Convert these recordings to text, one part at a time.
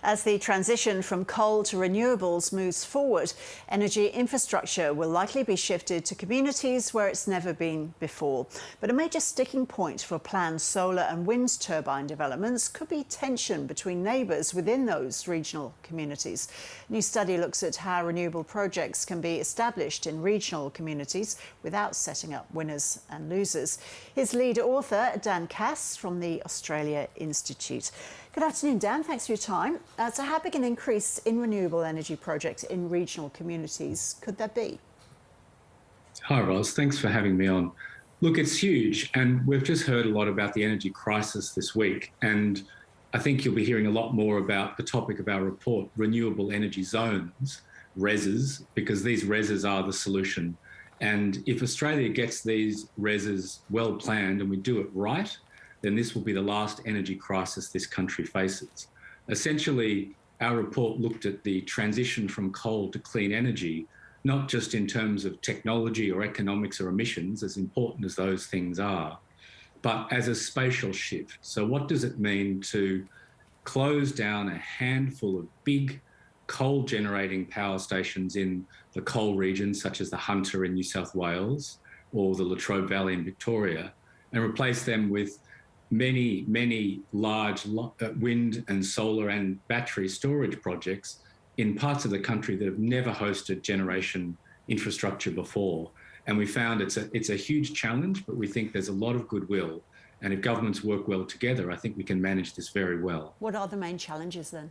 As the transition from coal to renewables moves forward, energy infrastructure will likely be shifted to communities where it's never been before. But a major sticking point for planned solar and wind turbine developments could be tension between neighbours within those regional communities. A new study looks at how renewable projects can be established in regional communities without setting up winners and losers. His lead author, Dan Cass from the Australia Institute. Good afternoon, Dan. Thanks for your time. So how big an increase in renewable energy projects in regional communities could there be? Hi, Ros. Thanks for having me on. Look, it's huge, and we've just heard a lot about the energy crisis this week, and I think you'll be hearing a lot more about the topic of our report, Renewable Energy Zones, REZs, because these REZs are the solution. And if Australia gets these REZs well planned and we do it right, then this will be the last energy crisis this country faces. Essentially, our report looked at the transition from coal to clean energy, not just in terms of technology or economics or emissions, as important as those things are, but as a spatial shift. So what does it mean to close down a handful of big coal generating power stations in the coal regions, such as the Hunter in New South Wales or the Latrobe Valley in Victoria, and replace them with many large wind and solar and battery storage projects in parts of the country that have never hosted generation infrastructure before. And we found it's a huge challenge, but we think there's a lot of goodwill. And if governments work well together, I think we can manage this very well. What are the main challenges then?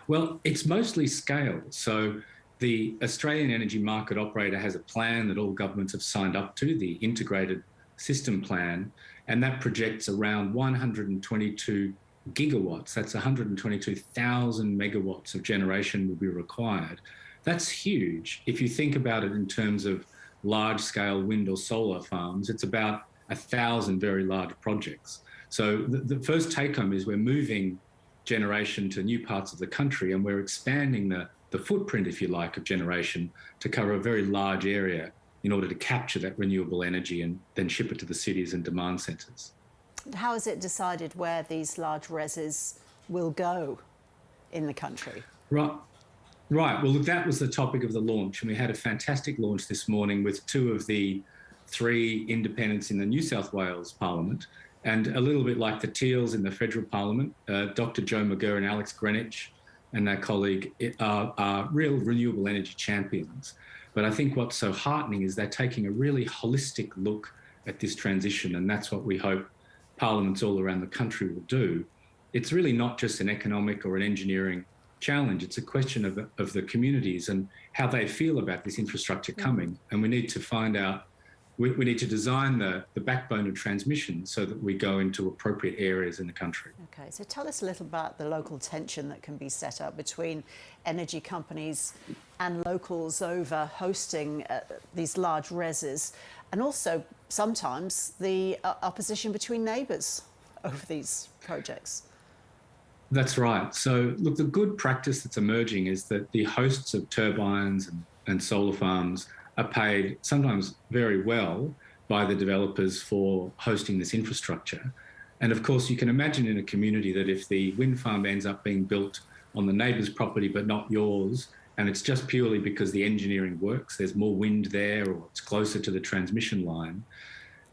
Well, it's mostly scale. So the Australian Energy Market Operator has a plan that all governments have signed up to, the Integrated System Plan, and that projects around 122 gigawatts. That's 122,000 megawatts of generation will be required. That's huge. If you think about it in terms of large-scale wind or solar farms, it's about 1,000 very large projects. So the first take-home is we're moving generation to new parts of the country, and we're expanding the footprint, if you like, of generation to cover a very large area in order to capture that renewable energy and then ship it to the cities and demand centres. How is it decided where these large REZs will go in the country? Right. Well, that was the topic of the launch, and we had a fantastic launch this morning with two of the three independents in the New South Wales Parliament, and a little bit like the Teals in the federal Parliament, Dr. Joe McGurr and Alex Greenwich and their colleague are real renewable energy champions. But I think what's so heartening is they're taking a really holistic look at this transition, and that's what we hope parliaments all around the country will do. It's really not just an economic or an engineering challenge. It's a question of the communities and how they feel about this infrastructure coming. And we need to find out, we need to design the backbone of transmission so that we go into appropriate areas in the country. Okay, so tell us a little about the local tension that can be set up between energy companies and locals over hosting these large REZs, and also sometimes the opposition between neighbours over these projects. That's right. So look, the good practice that's emerging is that the hosts of turbines and solar farms are paid sometimes very well by the developers for hosting this infrastructure. And of course, you can imagine in a community that if the wind farm ends up being built on the neighbour's property but not yours, and it's just purely because the engineering works, there's more wind there or it's closer to the transmission line,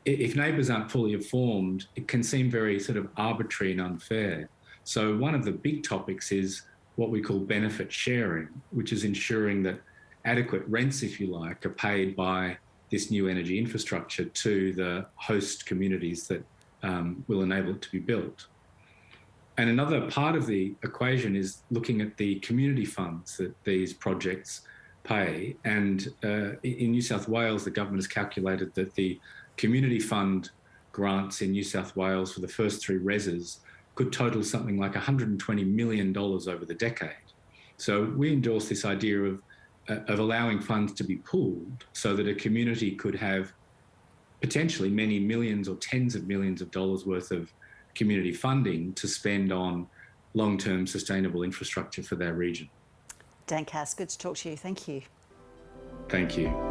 if neighbours aren't fully informed, it can seem very sort of arbitrary and unfair. So one of the big topics is what we call benefit sharing, which is ensuring that adequate rents, if you like, are paid by this new energy infrastructure to the host communities that will enable it to be built. And another part of the equation is looking at the community funds that these projects pay. And in New South Wales, the government has calculated that the community fund grants in New South Wales for the first three REZs could total something like $120 million over the decade. So we endorse this idea of allowing funds to be pooled so that a community could have potentially many millions or tens of millions of dollars worth of community funding to spend on long-term sustainable infrastructure for their region. Dan Cass, good to talk to you. Thank you. Thank you.